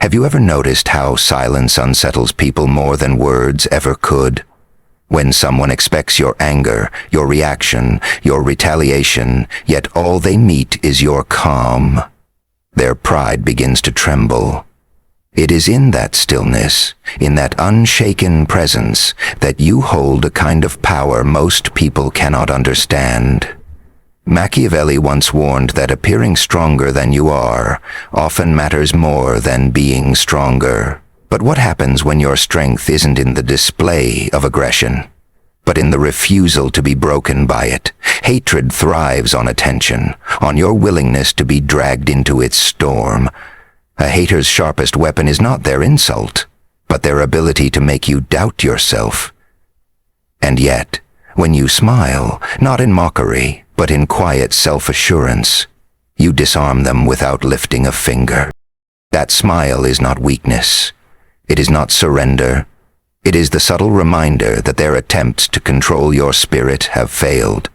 Have you ever noticed how silence unsettles people more than words ever could? When someone expects your anger, your reaction, your retaliation, yet all they meet is your calm, their pride begins to tremble. It is in that stillness, in that unshaken presence, that you hold a kind of power most people cannot understand. Machiavelli once warned that appearing stronger than you are often matters more than being stronger. But what happens when your strength isn't in the display of aggression, but in the refusal to be broken by it? Hatred thrives on attention, on your willingness to be dragged into its storm. A hater's sharpest weapon is not their insult, but their ability to make you doubt yourself. And yet, when you smile, not in mockery, but in quiet self-assurance, you disarm them without lifting a finger. That smile is not weakness. It is not surrender. It is the subtle reminder that their attempts to control your spirit have failed.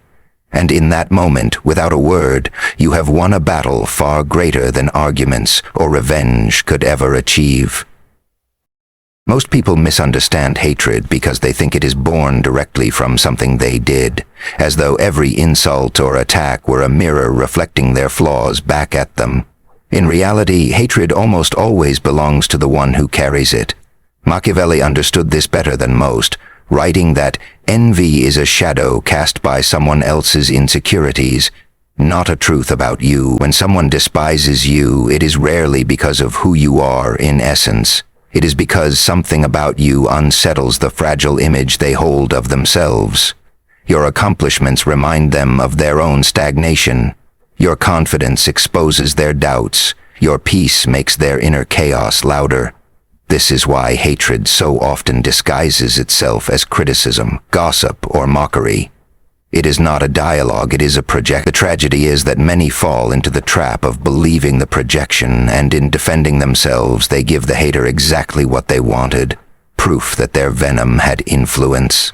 And in that moment, without a word, you have won a battle far greater than arguments or revenge could ever achieve. Most people misunderstand hatred because they think it is born directly from something they did, as though every insult or attack were a mirror reflecting their flaws back at them. In reality, hatred almost always belongs to the one who carries it. Machiavelli understood this better than most, writing that envy is a shadow cast by someone else's insecurities, not a truth about you. When someone despises you, it is rarely because of who you are in essence. It is because something about you unsettles the fragile image they hold of themselves. Your accomplishments remind them of their own stagnation. Your confidence exposes their doubts. Your peace makes their inner chaos louder. This is why hatred so often disguises itself as criticism, gossip, or mockery. It is not a dialogue, it is a project. The tragedy is that many fall into the trap of believing the projection, and in defending themselves, they give the hater exactly what they wanted, proof that their venom had influence.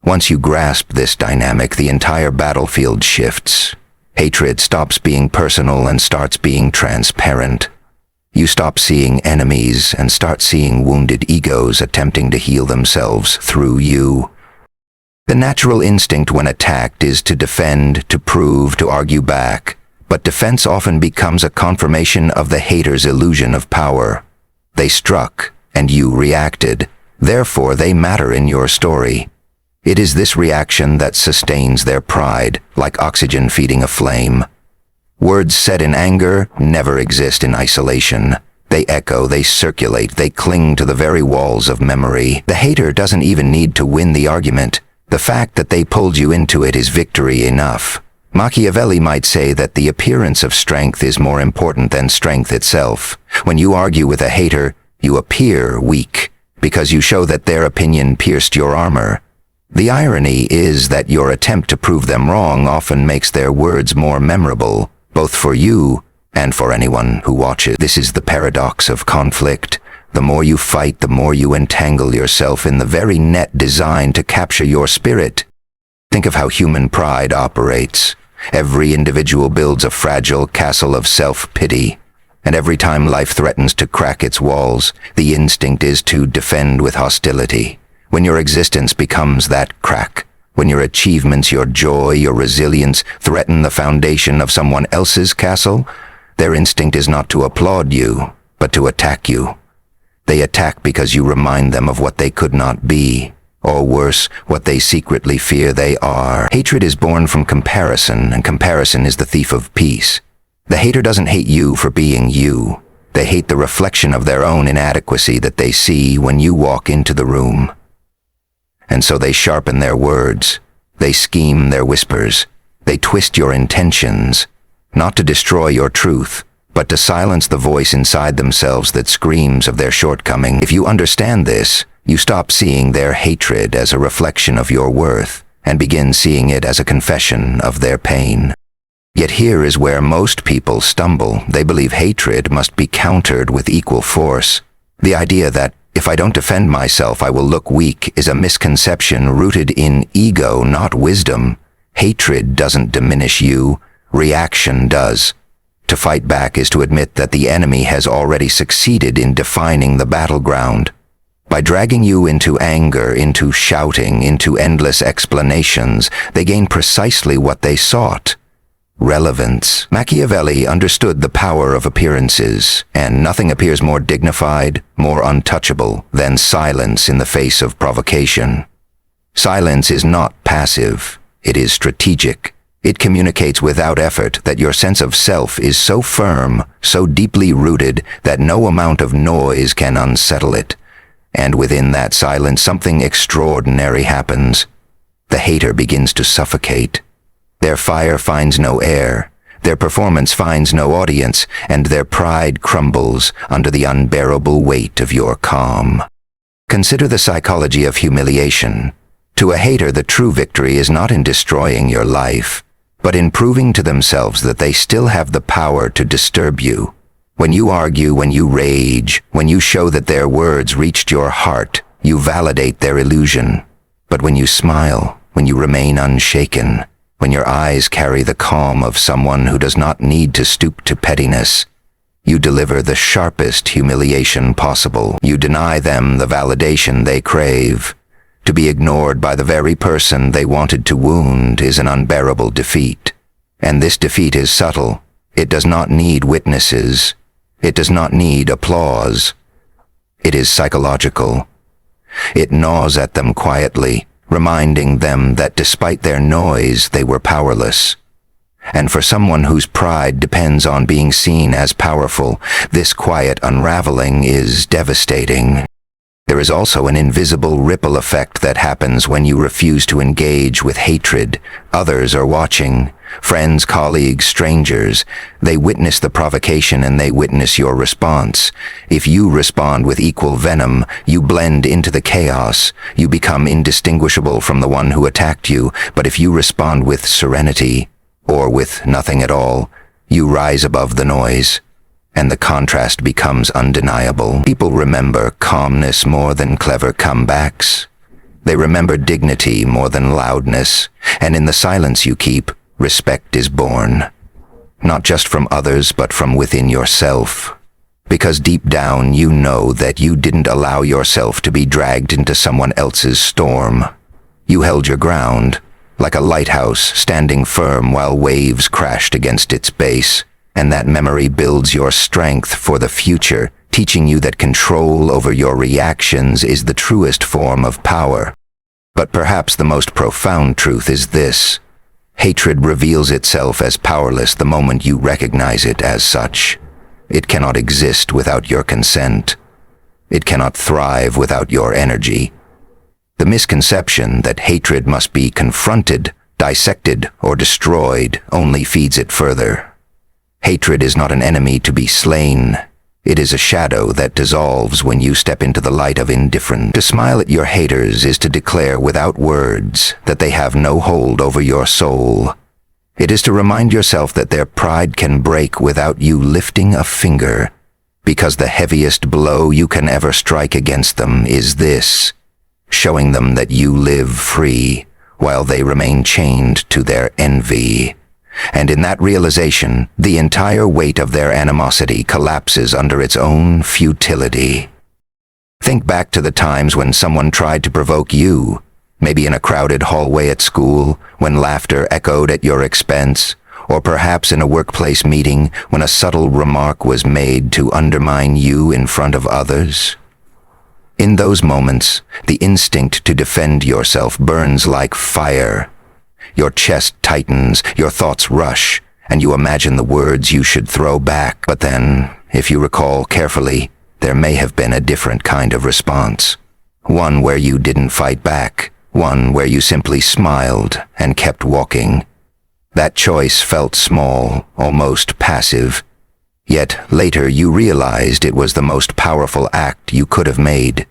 Once you grasp this dynamic, the entire battlefield shifts. Hatred stops being personal and starts being transparent. You stop seeing enemies and start seeing wounded egos attempting to heal themselves through you. The natural instinct when attacked is to defend, to prove, to argue back, but defense often becomes a confirmation of the hater's illusion of power. They struck, and you reacted. Therefore, they matter in your story. It is this reaction that sustains their pride, like oxygen feeding a flame. Words said in anger never exist in isolation. They echo, they circulate, they cling to the very walls of memory. The hater doesn't even need to win the argument. The fact that they pulled you into it is victory enough. Machiavelli might say that the appearance of strength is more important than strength itself. When you argue with a hater, you appear weak, because you show that their opinion pierced your armor. The irony is that your attempt to prove them wrong often makes their words more memorable, both for you and for anyone who watches. This is the paradox of conflict. The more you fight, the more you entangle yourself in the very net designed to capture your spirit. Think of how human pride operates. Every individual builds a fragile castle of self-pity, and every time life threatens to crack its walls, the instinct is to defend with hostility. When your existence becomes that crack, when your achievements, your joy, your resilience threaten the foundation of someone else's castle, their instinct is not to applaud you, but to attack you. They attack because you remind them of what they could not be, or worse, what they secretly fear they are. Hatred is born from comparison, and comparison is the thief of peace. The hater doesn't hate you for being you. They hate the reflection of their own inadequacy that they see when you walk into the room. And so they sharpen their words. They scheme their whispers. They twist your intentions, not to destroy your truth, but to silence the voice inside themselves that screams of their shortcoming. If you understand this, you stop seeing their hatred as a reflection of your worth and begin seeing it as a confession of their pain. Yet here is where most people stumble. They believe hatred must be countered with equal force. The idea that if I don't defend myself, I will look weak is a misconception rooted in ego, not wisdom. Hatred doesn't diminish you. Reaction does. To fight back is to admit that the enemy has already succeeded in defining the battleground. By dragging you into anger, into shouting, into endless explanations, they gain precisely what they sought: relevance. Machiavelli understood the power of appearances, and nothing appears more dignified, more untouchable, than silence in the face of provocation. Silence is not passive, it is strategic. It communicates without effort that your sense of self is so firm, so deeply rooted, that no amount of noise can unsettle it. And within that silence, something extraordinary happens. The hater begins to suffocate. Their fire finds no air, their performance finds no audience, and their pride crumbles under the unbearable weight of your calm. Consider the psychology of humiliation. To a hater, the true victory is not in destroying your life, but in proving to themselves that they still have the power to disturb you. When you argue, when you rage, when you show that their words reached your heart, you validate their illusion. But when you smile, when you remain unshaken, when your eyes carry the calm of someone who does not need to stoop to pettiness, you deliver the sharpest humiliation possible. You deny them the validation they crave. To be ignored by the very person they wanted to wound is an unbearable defeat. And this defeat is subtle. It does not need witnesses. It does not need applause. It is psychological. It gnaws at them quietly, reminding them that despite their noise, they were powerless. And for someone whose pride depends on being seen as powerful, this quiet unraveling is devastating. There is also an invisible ripple effect that happens when you refuse to engage with hatred. Others are watching. Friends, colleagues, strangers. They witness the provocation and they witness your response. If you respond with equal venom, you blend into the chaos. You become indistinguishable from the one who attacked you. But if you respond with serenity, or with nothing at all, you rise above the noise. And the contrast becomes undeniable. People remember calmness more than clever comebacks. They remember dignity more than loudness, and in the silence you keep, respect is born. Not just from others, but from within yourself. Because deep down you know that you didn't allow yourself to be dragged into someone else's storm. You held your ground, like a lighthouse standing firm while waves crashed against its base. And that memory builds your strength for the future, teaching you that control over your reactions is the truest form of power. But perhaps the most profound truth is this: hatred reveals itself as powerless the moment you recognize it as such. It cannot exist without your consent. It cannot thrive without your energy. The misconception that hatred must be confronted, dissected, or destroyed only feeds it further. Hatred is not an enemy to be slain. It is a shadow that dissolves when you step into the light of indifference. To smile at your haters is to declare without words that they have no hold over your soul. It is to remind yourself that their pride can break without you lifting a finger, because the heaviest blow you can ever strike against them is this: showing them that you live free while they remain chained to their envy. And in that realization, the entire weight of their animosity collapses under its own futility. Think back to the times when someone tried to provoke you, maybe in a crowded hallway at school, when laughter echoed at your expense, or perhaps in a workplace meeting when a subtle remark was made to undermine you in front of others. In those moments, the instinct to defend yourself burns like fire. Your chest tightens, your thoughts rush, and you imagine the words you should throw back. But then, if you recall carefully, there may have been a different kind of response. One where you didn't fight back, one where you simply smiled and kept walking. That choice felt small, almost passive. Yet later you realized it was the most powerful act you could have made,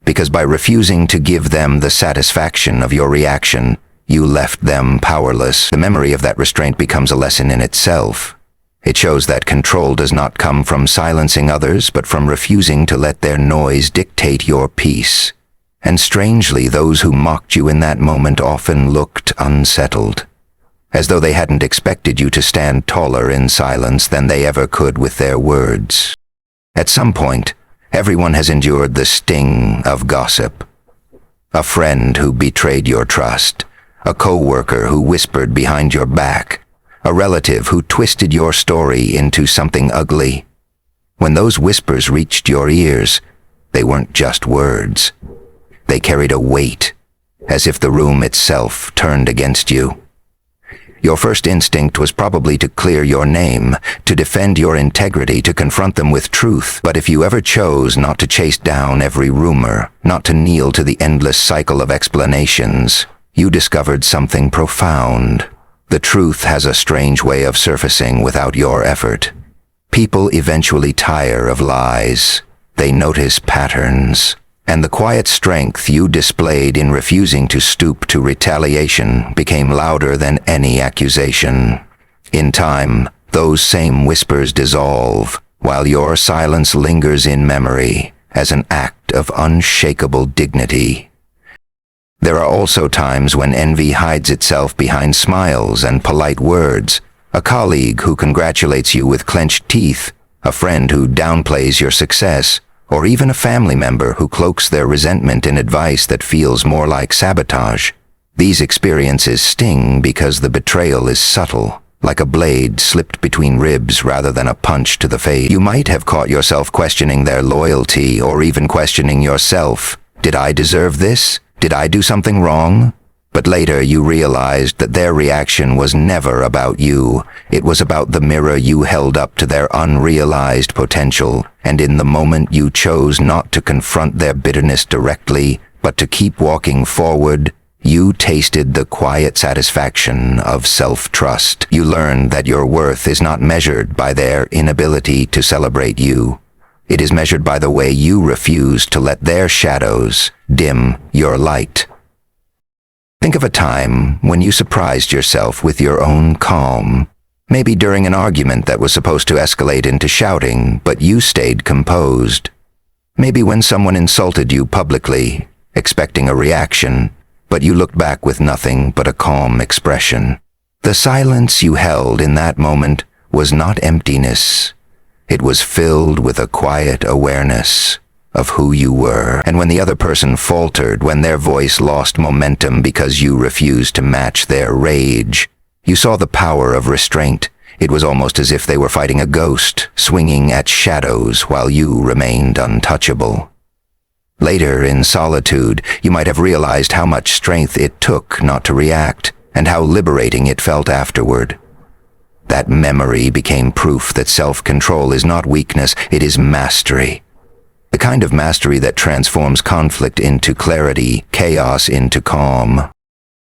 because by refusing to give them the satisfaction of your reaction, you left them powerless. The memory of that restraint becomes a lesson in itself. It shows that control does not come from silencing others, but from refusing to let their noise dictate your peace. And strangely, those who mocked you in that moment often looked unsettled. as though they hadn't expected you to stand taller in silence than they ever could with their words. At some point, everyone has endured the sting of gossip. A friend who betrayed your trust, a co-worker who whispered behind your back, a relative who twisted your story into something ugly. When those whispers reached your ears, they weren't just words. They carried a weight, as if the room itself turned against you. Your first instinct was probably to clear your name, to defend your integrity, to confront them with truth. But if you ever chose not to chase down every rumor, not to kneel to the endless cycle of explanations, you discovered something profound. The truth has a strange way of surfacing without your effort. People eventually tire of lies. They notice patterns. And the quiet strength you displayed in refusing to stoop to retaliation became louder than any accusation. In time, those same whispers dissolve, while your silence lingers in memory as an act of unshakable dignity. There are also times when envy hides itself behind smiles and polite words, a colleague who congratulates you with clenched teeth, a friend who downplays your success, or even a family member who cloaks their resentment in advice that feels more like sabotage. These experiences sting because the betrayal is subtle, like a blade slipped between ribs rather than a punch to the face. You might have caught yourself questioning their loyalty or even questioning yourself. Did I deserve this? Did I do something wrong? But later you realized that their reaction was never about you. It was about the mirror you held up to their unrealized potential, and in the moment you chose not to confront their bitterness directly, but to keep walking forward, you tasted the quiet satisfaction of self-trust. You learned that your worth is not measured by their inability to celebrate you. It is measured by the way you refuse to let their shadows dim your light. Think of a time when you surprised yourself with your own calm. Maybe during an argument that was supposed to escalate into shouting, but you stayed composed. Maybe when someone insulted you publicly, expecting a reaction, but you looked back with nothing but a calm expression. The silence you held in that moment was not emptiness. It was filled with a quiet awareness of who you were. And when the other person faltered, when their voice lost momentum because you refused to match their rage, you saw the power of restraint. It was almost as if they were fighting a ghost, swinging at shadows while you remained untouchable. Later, in solitude, you might have realized how much strength it took not to react, and how liberating it felt afterward. That memory became proof that self-control is not weakness, it is mastery. The kind of mastery that transforms conflict into clarity, chaos into calm.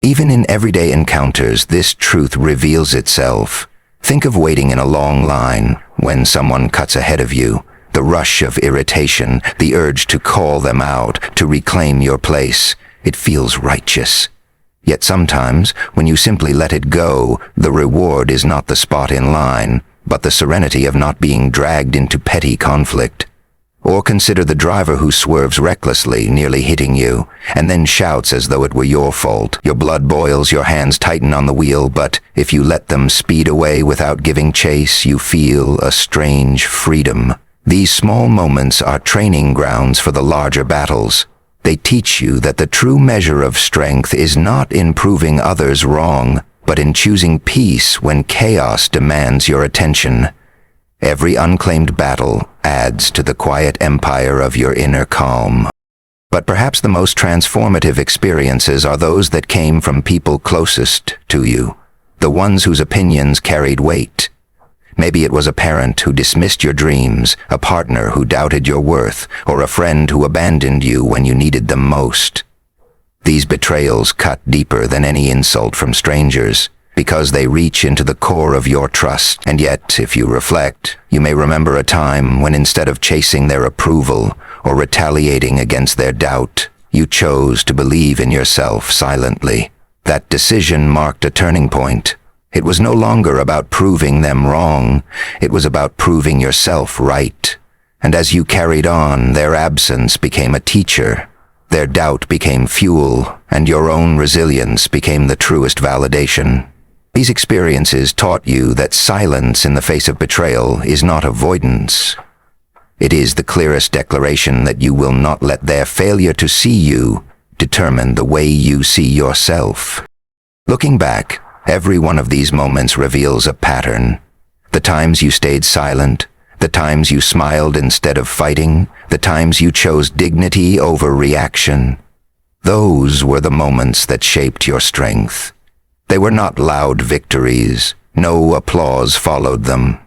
Even in everyday encounters, this truth reveals itself. Think of waiting in a long line when someone cuts ahead of you. The rush of irritation, the urge to call them out, to reclaim your place. It feels righteous. Yet sometimes, when you simply let it go, the reward is not the spot in line, but the serenity of not being dragged into petty conflict. Or consider the driver who swerves recklessly, nearly hitting you, and then shouts as though it were your fault. Your blood boils, your hands tighten on the wheel, but if you let them speed away without giving chase, you feel a strange freedom. These small moments are training grounds for the larger battles. They teach you that the true measure of strength is not in proving others wrong, but in choosing peace when chaos demands your attention. Every unclaimed battle adds to the quiet empire of your inner calm. But perhaps the most transformative experiences are those that came from people closest to you, the ones whose opinions carried weight. Maybe it was a parent who dismissed your dreams, a partner who doubted your worth, or a friend who abandoned you when you needed them most. These betrayals cut deeper than any insult from strangers, because they reach into the core of your trust. And yet, if you reflect, you may remember a time when instead of chasing their approval or retaliating against their doubt, you chose to believe in yourself silently. That decision marked a turning point. It was no longer about proving them wrong. It was about proving yourself right. And as you carried on, their absence became a teacher. Their doubt became fuel, and your own resilience became the truest validation. These experiences taught you that silence in the face of betrayal is not avoidance. It is the clearest declaration that you will not let their failure to see you determine the way you see yourself. Looking back, every one of these moments reveals a pattern. The times you stayed silent, the times you smiled instead of fighting, the times you chose dignity over reaction. Those were the moments that shaped your strength. They were not loud victories. No applause followed them.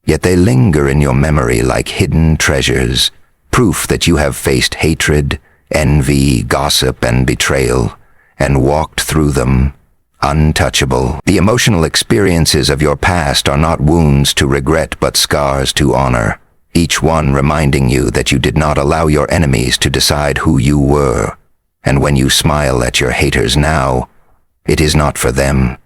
Yet they linger in your memory like hidden treasures, proof that you have faced hatred, envy, gossip, and betrayal, and walked through them untouchable. The emotional experiences of your past are not wounds to regret but scars to honor, each one reminding you that you did not allow your enemies to decide who you were. And when you smile at your haters now, it is not for them.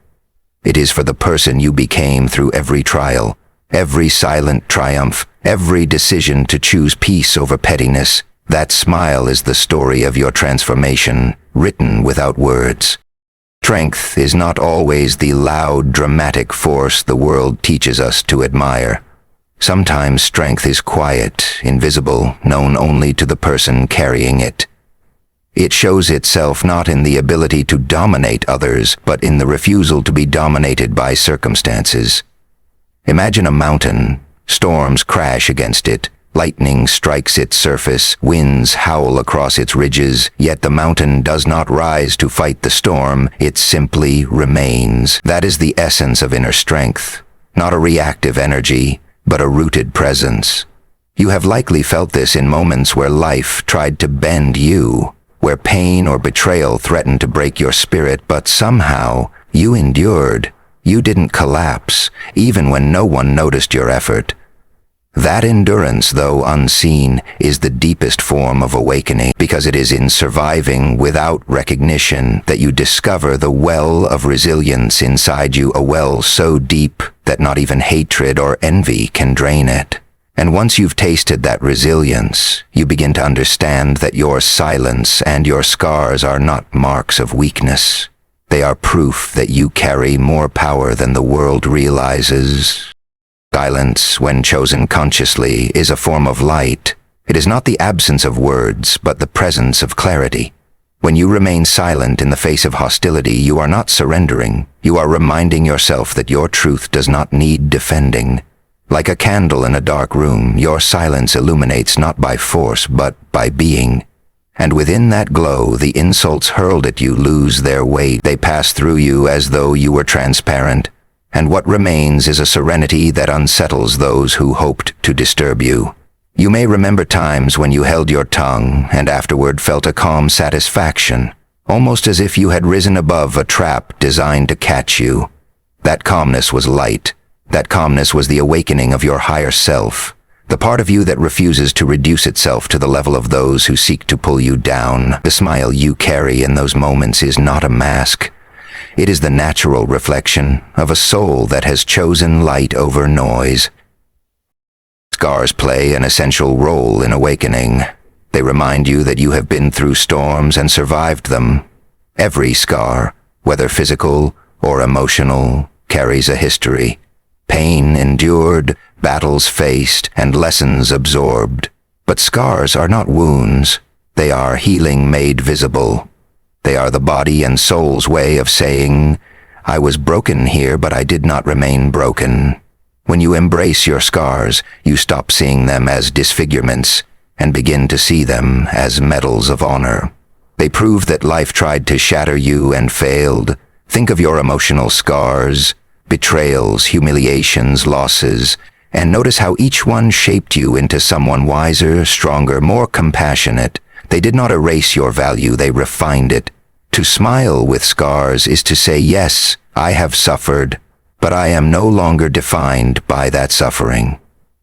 It is for the person you became through every trial, every silent triumph, every decision to choose peace over pettiness. That smile is the story of your transformation, written without words. Strength is not always the loud, dramatic force the world teaches us to admire. Sometimes strength is quiet, invisible, known only to the person carrying it. It shows itself not in the ability to dominate others, but in the refusal to be dominated by circumstances. Imagine a mountain. Storms crash against it. Lightning strikes its surface, winds howl across its ridges, yet the mountain does not rise to fight the storm, it simply remains. That is the essence of inner strength, not a reactive energy, but a rooted presence. You have likely felt this in moments where life tried to bend you, where pain or betrayal threatened to break your spirit, but somehow you endured. You didn't collapse, even when no one noticed your effort. That endurance, though unseen, is the deepest form of awakening, because it is in surviving without recognition that you discover the well of resilience inside you, a well so deep that not even hatred or envy can drain it. And once you've tasted that resilience, you begin to understand that your silence and your scars are not marks of weakness. They are proof that you carry more power than the world realizes. Silence, when chosen consciously, is a form of light. It is not the absence of words, but the presence of clarity. When you remain silent in the face of hostility, you are not surrendering. You are reminding yourself that your truth does not need defending. Like a candle in a dark room, your silence illuminates not by force, but by being. And within that glow, the insults hurled at you lose their weight. They pass through you as though you were transparent. And what remains is a serenity that unsettles those who hoped to disturb you. You may remember times when you held your tongue and afterward felt a calm satisfaction, almost as if you had risen above a trap designed to catch you. That calmness was light. That calmness was the awakening of your higher self, the part of you that refuses to reduce itself to the level of those who seek to pull you down. The smile you carry in those moments is not a mask. It is the natural reflection of a soul that has chosen light over noise. Scars play an essential role in awakening. They remind you that you have been through storms and survived them. Every scar, whether physical or emotional, carries a history. Pain endured, battles faced, and lessons absorbed. But scars are not wounds. They are healing made visible. They are the body and soul's way of saying, I was broken here, but I did not remain broken. When you embrace your scars, you stop seeing them as disfigurements and begin to see them as medals of honor. They prove that life tried to shatter you and failed. Think of your emotional scars, betrayals, humiliations, losses, and notice how each one shaped you into someone wiser, stronger, more compassionate. They did not erase your value, they refined it. To smile with scars is to say, yes, I have suffered, but I am no longer defined by that suffering.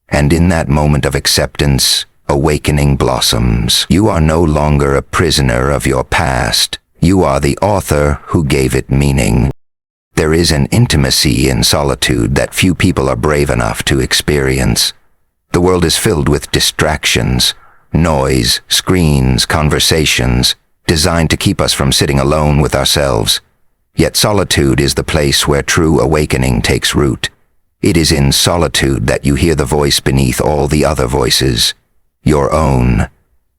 And in that moment of acceptance, awakening blossoms. You are no longer a prisoner of your past. You are the author who gave it meaning. There is an intimacy in solitude that few people are brave enough to experience. The world is filled with distractions, noise, screens, conversations, designed to keep us from sitting alone with ourselves. Yet solitude is the place where true awakening takes root. It is in solitude that you hear the voice beneath all the other voices, your own.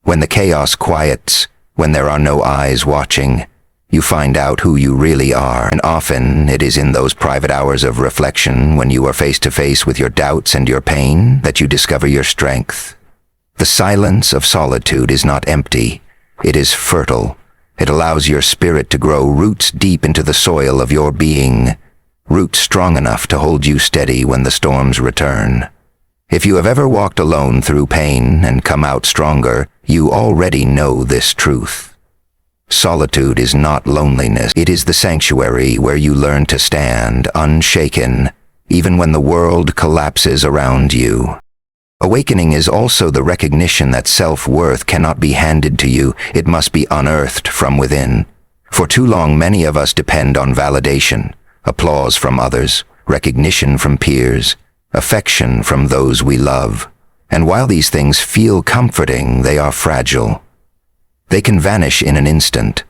When the chaos quiets, when there are no eyes watching, you find out who you really are, and often it is in those private hours of reflection when you are face to face with your doubts and your pain that you discover your strength. The silence of solitude is not empty, it is fertile. It allows your spirit to grow roots deep into the soil of your being, roots strong enough to hold you steady when the storms return. If you have ever walked alone through pain and come out stronger, you already know this truth. Solitude is not loneliness. It is the sanctuary where you learn to stand unshaken, even when the world collapses around you. Awakening is also the recognition that self-worth cannot be handed to you, it must be unearthed from within. For too long, many of us depend on validation, applause from others, recognition from peers, affection from those we love. And while these things feel comforting, they are fragile. They can vanish in an instant.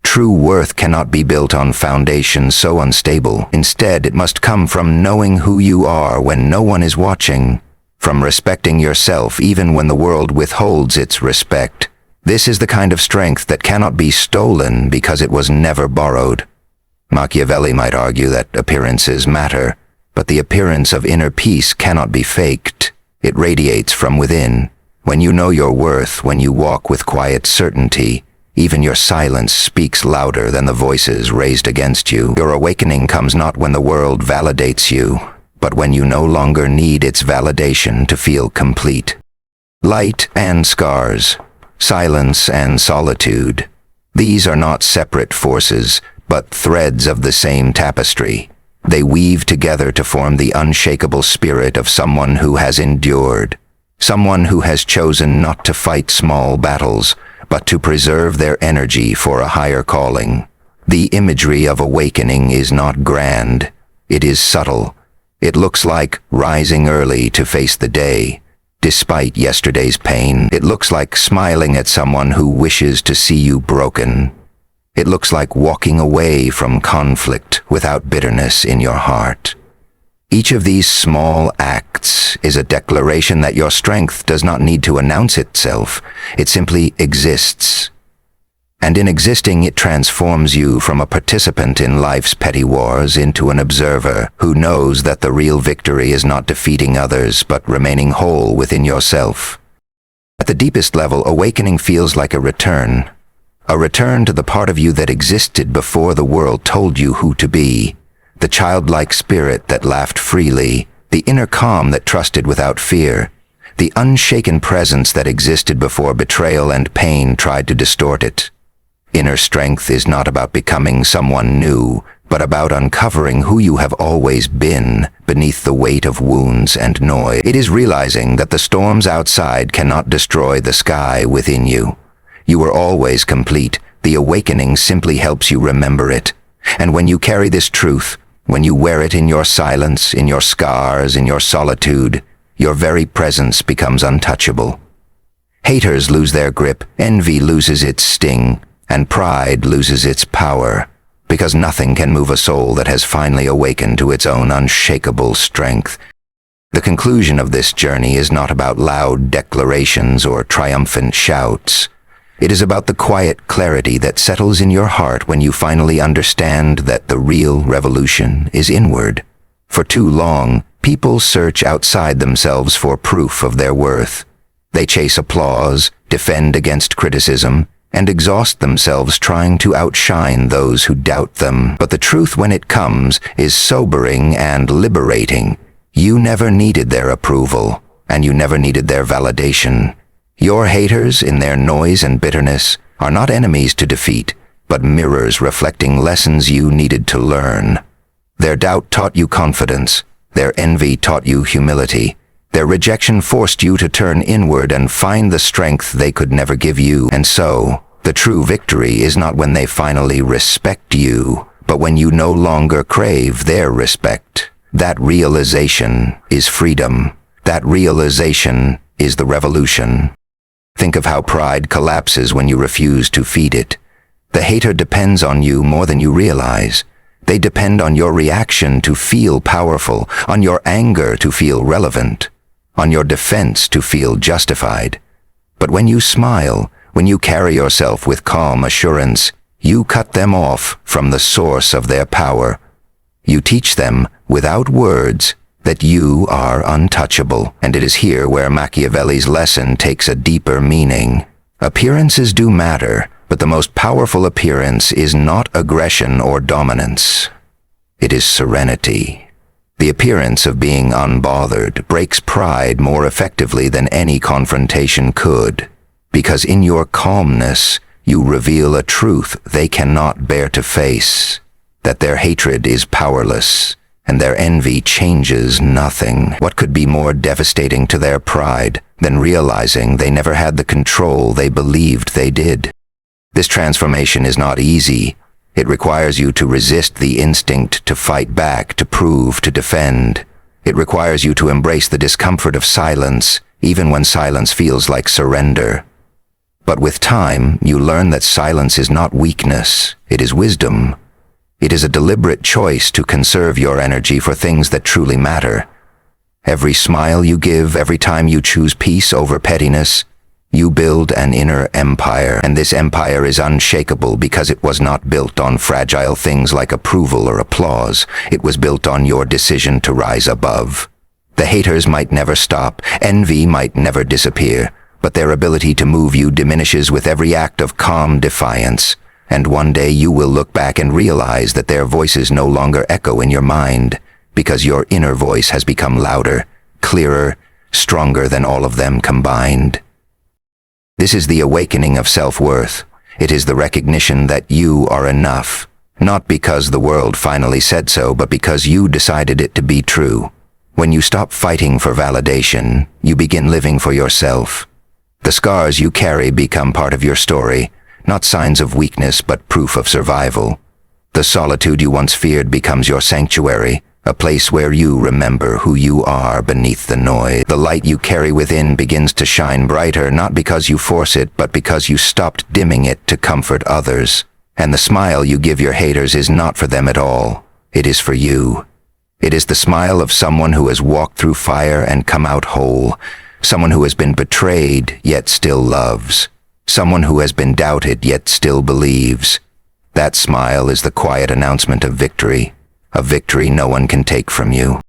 True worth cannot be built on foundations so unstable. Instead, it must come from knowing who you are when no one is watching, from respecting yourself even when the world withholds its respect. This is the kind of strength that cannot be stolen because it was never borrowed. Machiavelli might argue that appearances matter, but the appearance of inner peace cannot be faked. It radiates from within. When you know your worth, when you walk with quiet certainty, even your silence speaks louder than the voices raised against you. Your awakening comes not when the world validates you, but when you no longer need its validation to feel complete. Light and scars, silence and solitude, these are not separate forces, but threads of the same tapestry. They weave together to form the unshakable spirit of someone who has endured. Someone who has chosen not to fight small battles, but to preserve their energy for a higher calling. The imagery of awakening is not grand. It is subtle. It looks like rising early to face the day. Despite yesterday's pain, it looks like smiling at someone who wishes to see you broken. It looks like walking away from conflict without bitterness in your heart. Each of these small acts is a declaration that your strength does not need to announce itself. It simply exists. And in existing, it transforms you from a participant in life's petty wars into an observer who knows that the real victory is not defeating others, but remaining whole within yourself. At the deepest level, awakening feels like a return to the part of you that existed before the world told you who to be. The childlike spirit that laughed freely, the inner calm that trusted without fear, the unshaken presence that existed before betrayal and pain tried to distort it. Inner strength is not about becoming someone new, but about uncovering who you have always been beneath the weight of wounds and noise. It is realizing that the storms outside cannot destroy the sky within you. You are always complete. The awakening simply helps you remember it. And when you carry this truth, when you wear it in your silence, in your scars, in your solitude, your very presence becomes untouchable. Haters lose their grip, envy loses its sting, and pride loses its power, because nothing can move a soul that has finally awakened to its own unshakable strength. The conclusion of this journey is not about loud declarations or triumphant shouts. It is about the quiet clarity that settles in your heart when you finally understand that the real revolution is inward. For too long, people search outside themselves for proof of their worth. They chase applause, defend against criticism, and exhaust themselves trying to outshine those who doubt them. But the truth, when it comes, is sobering and liberating. You never needed their approval, and you never needed their validation. Your haters, in their noise and bitterness, are not enemies to defeat, but mirrors reflecting lessons you needed to learn. Their doubt taught you confidence. Their envy taught you humility. Their rejection forced you to turn inward and find the strength they could never give you. And so, the true victory is not when they finally respect you, but when you no longer crave their respect. That realization is freedom. That realization is the revolution. Think of how pride collapses when you refuse to feed it. The hater depends on you more than you realize. They depend on your reaction to feel powerful, on your anger to feel relevant, on your defense to feel justified. But when you smile, when you carry yourself with calm assurance, you cut them off from the source of their power. You teach them, without words, that you are untouchable. And it is here where Machiavelli's lesson takes a deeper meaning. Appearances do matter, but the most powerful appearance is not aggression or dominance. It is serenity. The appearance of being unbothered breaks pride more effectively than any confrontation could, because in your calmness, you reveal a truth they cannot bear to face, that their hatred is powerless, and their envy changes nothing. What could be more devastating to their pride than realizing they never had the control they believed they did? This transformation is not easy. It requires you to resist the instinct to fight back, to prove, to defend. It requires you to embrace the discomfort of silence, even when silence feels like surrender. But with time, you learn that silence is not weakness, it is wisdom. It is a deliberate choice to conserve your energy for things that truly matter. Every smile you give, every time you choose peace over pettiness, you build an inner empire, and this empire is unshakable because it was not built on fragile things like approval or applause. It was built on your decision to rise above. The haters might never stop, envy might never disappear, but their ability to move you diminishes with every act of calm defiance. And one day you will look back and realize that their voices no longer echo in your mind, because your inner voice has become louder, clearer, stronger than all of them combined. This is the awakening of self-worth. It is the recognition that you are enough, not because the world finally said so, but because you decided it to be true. When you stop fighting for validation, you begin living for yourself. The scars you carry become part of your story, not signs of weakness but proof of survival. The solitude you once feared becomes your sanctuary, a place where you remember who you are beneath the noise. The light you carry within begins to shine brighter, not because you force it, but because you stopped dimming it to comfort others. And the smile you give your haters is not for them at all. It is for you. It is the smile of someone who has walked through fire and come out whole, someone who has been betrayed yet still loves, someone who has been doubted yet still believes. That smile is the quiet announcement of victory. A victory no one can take from you.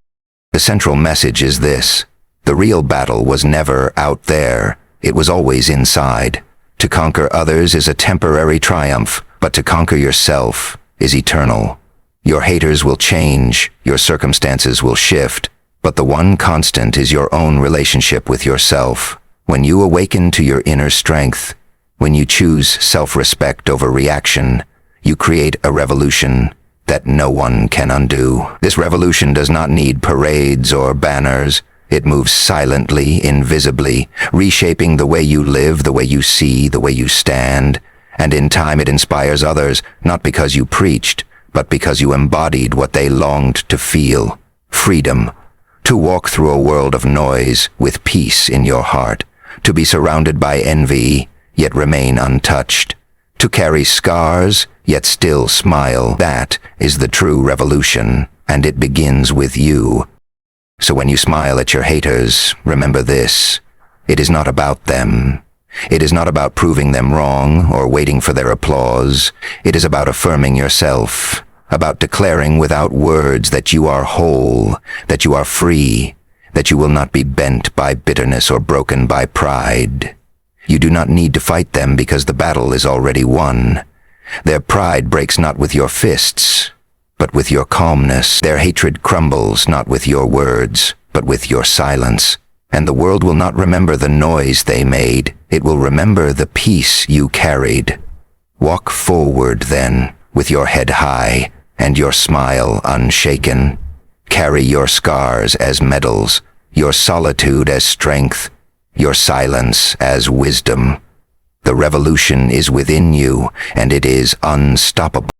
The central message is this: the real battle was never out there, it was always inside. To conquer others is a temporary triumph, but to conquer yourself is eternal. Your haters will change, your circumstances will shift, but the one constant is your own relationship with yourself. When you awaken to your inner strength, when you choose self-respect over reaction, you create a revolution that no one can undo. This revolution does not need parades or banners. It moves silently, invisibly, reshaping the way you live, the way you see, the way you stand. And in time it inspires others, not because you preached, but because you embodied what they longed to feel: freedom. To walk through a world of noise with peace in your heart. To be surrounded by envy, yet remain untouched. To carry scars, yet still smile. That is the true revolution, and it begins with you. So when you smile at your haters, remember this: it is not about them. It is not about proving them wrong or waiting for their applause. It is about affirming yourself, about declaring without words that you are whole, that you are free, that you will not be bent by bitterness or broken by pride. You do not need to fight them because the battle is already won. Their pride breaks not with your fists, but with your calmness. Their hatred crumbles not with your words, but with your silence. And the world will not remember the noise they made. It will remember the peace you carried. Walk forward, then, with your head high and your smile unshaken. Carry your scars as medals, your solitude as strength, your silence as wisdom. The revolution is within you, and it is unstoppable.